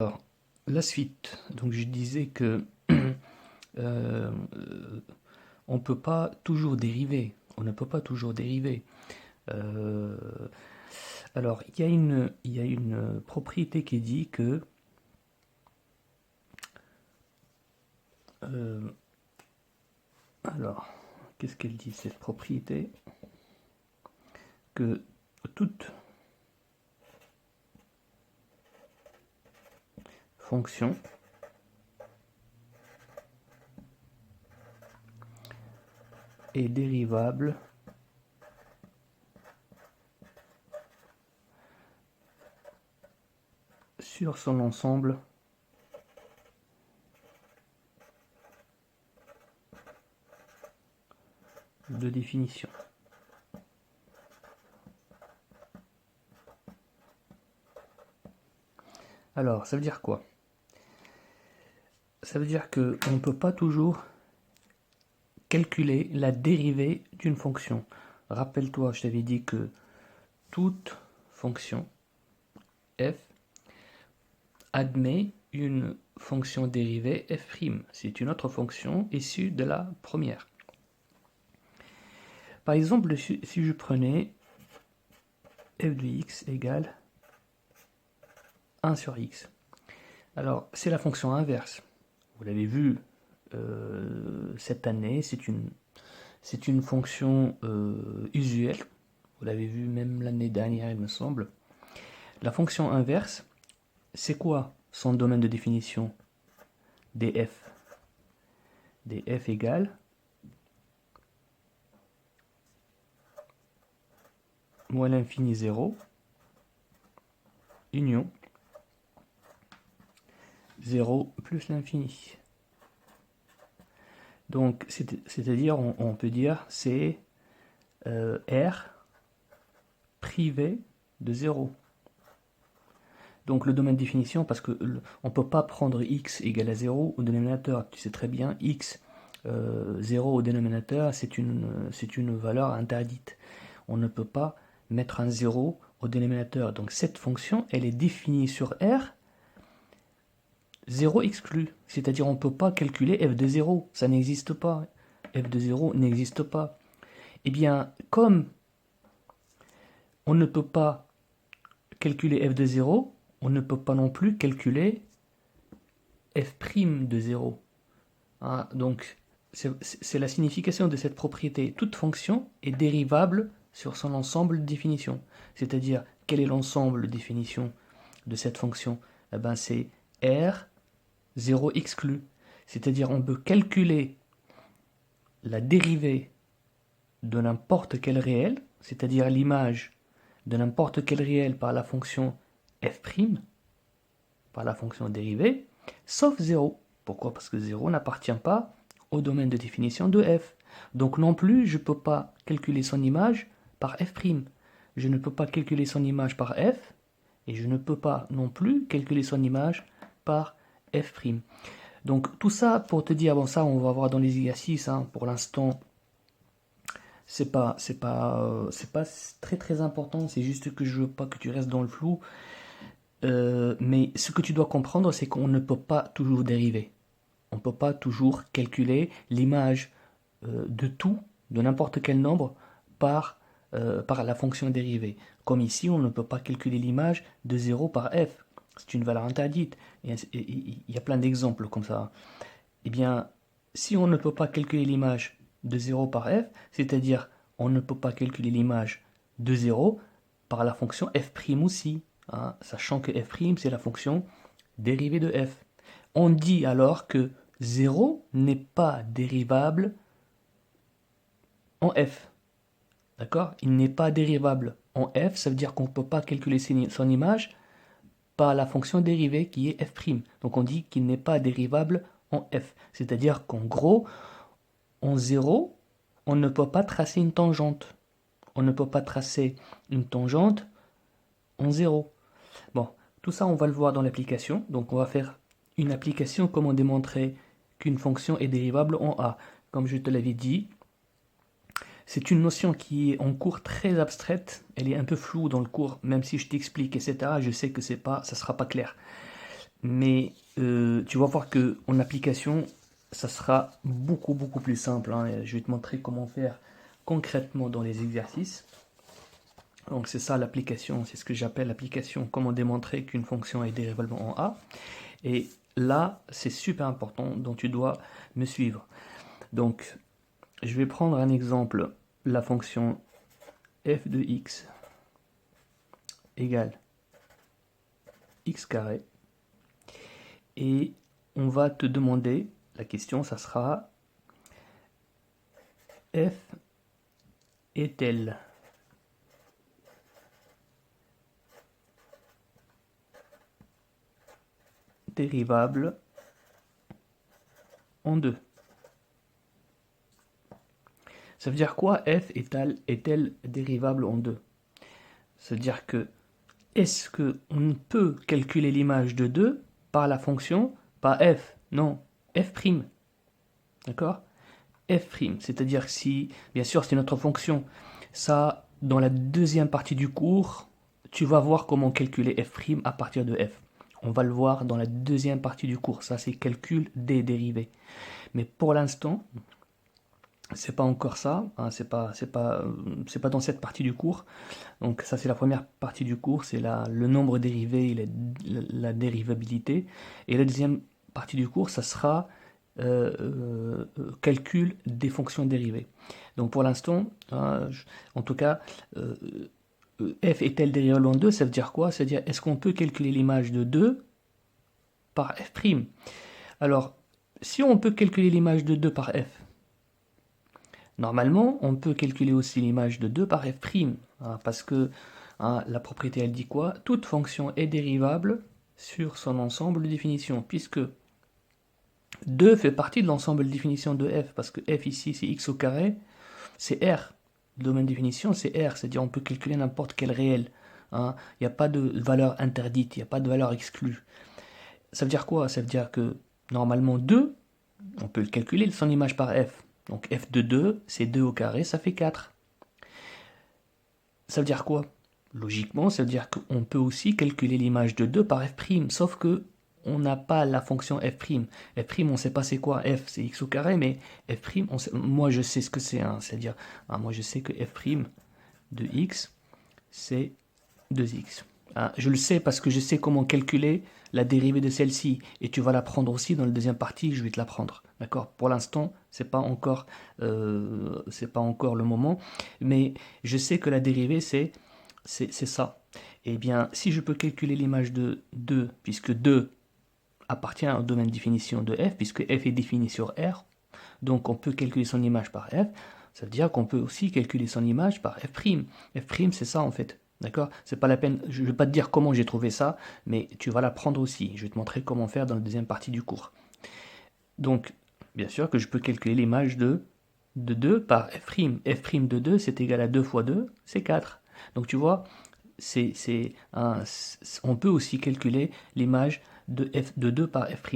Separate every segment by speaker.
Speaker 1: Alors, la suite. Donc, je disais que euh, on ne peut pas toujours dériver. On ne peut pas toujours dériver. Euh, alors, il y a une propriété qui dit que euh, alors, qu'est-ce qu'elle dit cette propriété? Que toute fonction est dérivable sur son ensemble de définition. Alors, ça veut dire quoi? Ça veut dire qu'on ne peut pas toujours calculer la dérivée d'une fonction. Rappelle-toi, je t'avais dit que toute fonction f admet une fonction dérivée f'. C'est une autre fonction issue de la première. Par exemple, si je prenais f de x égale 1 sur x. Alors, c'est la fonction inverse. Vous l'avez vu cette année, c'est une fonction usuelle. Vous l'avez vu même l'année dernière, il me semble. La fonction inverse, c'est quoi son domaine de définition? df. df égale moins l'infini 0, union 0 plus l'infini. Donc, c'est-à-dire, on peut dire, c'est R privé de 0. Donc, le domaine de définition, parce qu'on ne peut pas prendre x égale à 0 au dénominateur. Tu sais très bien, x 0 au dénominateur, c'est une valeur interdite. On ne peut pas mettre un 0 au dénominateur. Donc, cette fonction, elle est définie sur R 0 exclu, c'est-à-dire on ne peut pas calculer f de 0, ça n'existe pas. f de 0 n'existe pas. Eh bien, comme on ne peut pas calculer f de 0, on ne peut pas non plus calculer f' de 0. Hein, donc, c'est la signification de cette propriété. Toute fonction est dérivable sur son ensemble de définition. C'est-à-dire, quel est l'ensemble de définition de cette fonction? Eh ben, c'est R 0 exclu. C'est-à-dire on peut calculer la dérivée de n'importe quel réel, c'est-à-dire l'image de n'importe quel réel par la fonction f', par la fonction dérivée, sauf 0. Pourquoi? Parce que 0 n'appartient pas au domaine de définition de f. Donc non plus, je ne peux pas calculer son image par f'. Je ne peux pas calculer son image par f, et je ne peux pas non plus calculer son image par f'. Donc tout ça pour te dire, bon ça on va voir dans les exercices, hein, pour l'instant c'est pas très très important, c'est juste que je veux pas que tu restes dans le flou. Mais ce que tu dois comprendre, c'est qu'on ne peut pas toujours dériver. On ne peut pas toujours calculer l'image de tout, de n'importe quel nombre, par la fonction dérivée. Comme ici, on ne peut pas calculer l'image de 0 par f. C'est une valeur interdite. Et il y a plein d'exemples comme ça. Eh bien, si on ne peut pas calculer l'image de 0 par f, c'est-à-dire on ne peut pas calculer l'image de 0 par la fonction f' aussi, hein, sachant que f' c'est la fonction dérivée de f. On dit alors que 0 n'est pas dérivable en f. D'accord? Il n'est pas dérivable en f, ça veut dire qu'on ne peut pas calculer son image par la fonction dérivée qui est f'. Donc on dit qu'il n'est pas dérivable en f. C'est-à-dire qu'en gros, en 0, on ne peut pas tracer une tangente. On ne peut pas tracer une tangente en 0. Bon, tout ça, on va le voir dans l'application. Donc on va faire une application, comment démontrer qu'une fonction est dérivable en a. Comme je te l'avais dit, c'est une notion qui est en cours très abstraite. Elle est un peu floue dans le cours, même si je t'explique, etc. Je sais que ça ne sera pas clair. Mais tu vas voir que en application, ça sera beaucoup plus simple, hein. Je vais te montrer comment faire concrètement dans les exercices. Donc c'est ça l'application, c'est ce que j'appelle l'application, comment démontrer qu'une fonction est dérivable en A. Et là, c'est super important, donc tu dois me suivre. Donc, je vais prendre un exemple, la fonction f de x égale x carré. Et on va te demander, la question, ça sera f est-elle dérivable en 2? Ça veut dire quoi, f est-elle dérivable en 2? Ça veut dire que, est-ce qu'on peut calculer l'image de 2 par la fonction, pas f, non, f'. D'accord? F', c'est-à-dire que si, bien sûr, c'est notre fonction. Ça, dans la deuxième partie du cours, tu vas voir comment calculer f' à partir de f. On va le voir dans la deuxième partie du cours. Ça, c'est calcul des dérivés. Mais pour l'instant, c'est pas encore ça. Hein, c'est pas dans cette partie du cours. Donc ça, c'est la première partie du cours. C'est le nombre dérivé et la dérivabilité. Et la deuxième partie du cours, ça sera calcul des fonctions dérivées. Donc pour l'instant, en tout cas, f est-elle dérivable en 2, ça veut dire quoi? Ça veut dire, est-ce qu'on peut calculer l'image de 2 par f'? Alors, si on peut calculer l'image de 2 par f, normalement, on peut calculer aussi l'image de 2 par f', hein, parce que la propriété, elle dit quoi? Toute fonction est dérivable sur son ensemble de définition, puisque 2 fait partie de l'ensemble de définition de f, parce que f ici, c'est x au carré, c'est R. Le domaine de définition, c'est R, c'est-à-dire on peut calculer n'importe quel réel. Hein. Il n'y a pas de valeur interdite, il n'y a pas de valeur exclue. Ça veut dire quoi? Ça veut dire que normalement 2, on peut le calculer son image par f. Donc f de 2, c'est 2 au carré, ça fait 4. Ça veut dire quoi? Logiquement, ça veut dire qu'on peut aussi calculer l'image de 2 par f', sauf que on n'a pas la fonction f'. F', on ne sait pas c'est quoi. F, c'est x au carré, mais f', moi je sais ce que c'est. Hein, c'est-à-dire, moi je sais que f' de x, c'est 2x. Hein, je le sais parce que je sais comment calculer la dérivée de celle-ci. Et tu vas l'apprendre aussi dans la deuxième partie, je vais te l'apprendre. D'accord? Pour l'instant, c'est pas encore le moment. Mais je sais que la dérivée, c'est ça. Eh bien, si je peux calculer l'image de 2, puisque 2 appartient au domaine de définition de f, puisque f est défini sur R, donc on peut calculer son image par f, ça veut dire qu'on peut aussi calculer son image par f'. F', c'est ça en fait. D'accord? C'est pas la peine, je ne vais pas te dire comment j'ai trouvé ça, mais tu vas l'apprendre aussi. Je vais te montrer comment faire dans la deuxième partie du cours. Donc, bien sûr que je peux calculer l'image de 2 par f'. F' de 2, c'est égal à 2 fois 2, c'est 4. Donc tu vois, on peut aussi calculer l'image de f de 2 par f'.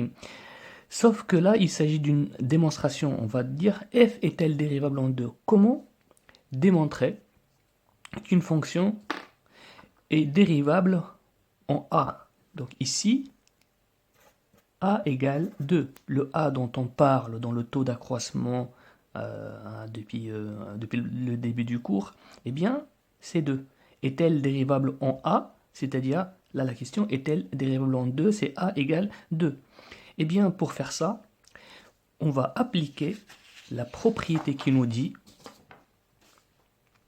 Speaker 1: Sauf que là, il s'agit d'une démonstration. On va dire f est-elle dérivable en 2? Comment démontrer qu'une fonction est dérivable en a? Donc ici, a égale 2. Le a dont on parle dans le taux d'accroissement depuis le début du cours, eh bien, c'est 2. Est-elle dérivable en a? C'est-à-dire, là, la question, est-elle dérivable en 2? C'est a égale 2. Eh bien, pour faire ça, on va appliquer la propriété qui nous dit...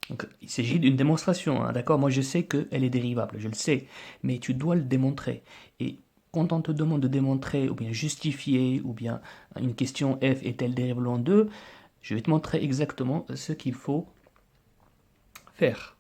Speaker 1: Donc, il s'agit d'une démonstration, hein, d'accord? Moi, je sais qu'elle est dérivable, je le sais, mais tu dois le démontrer. Et quand on te demande de démontrer, ou bien justifier, ou bien une question f est-elle dérivable en 2, je vais te montrer exactement ce qu'il faut faire.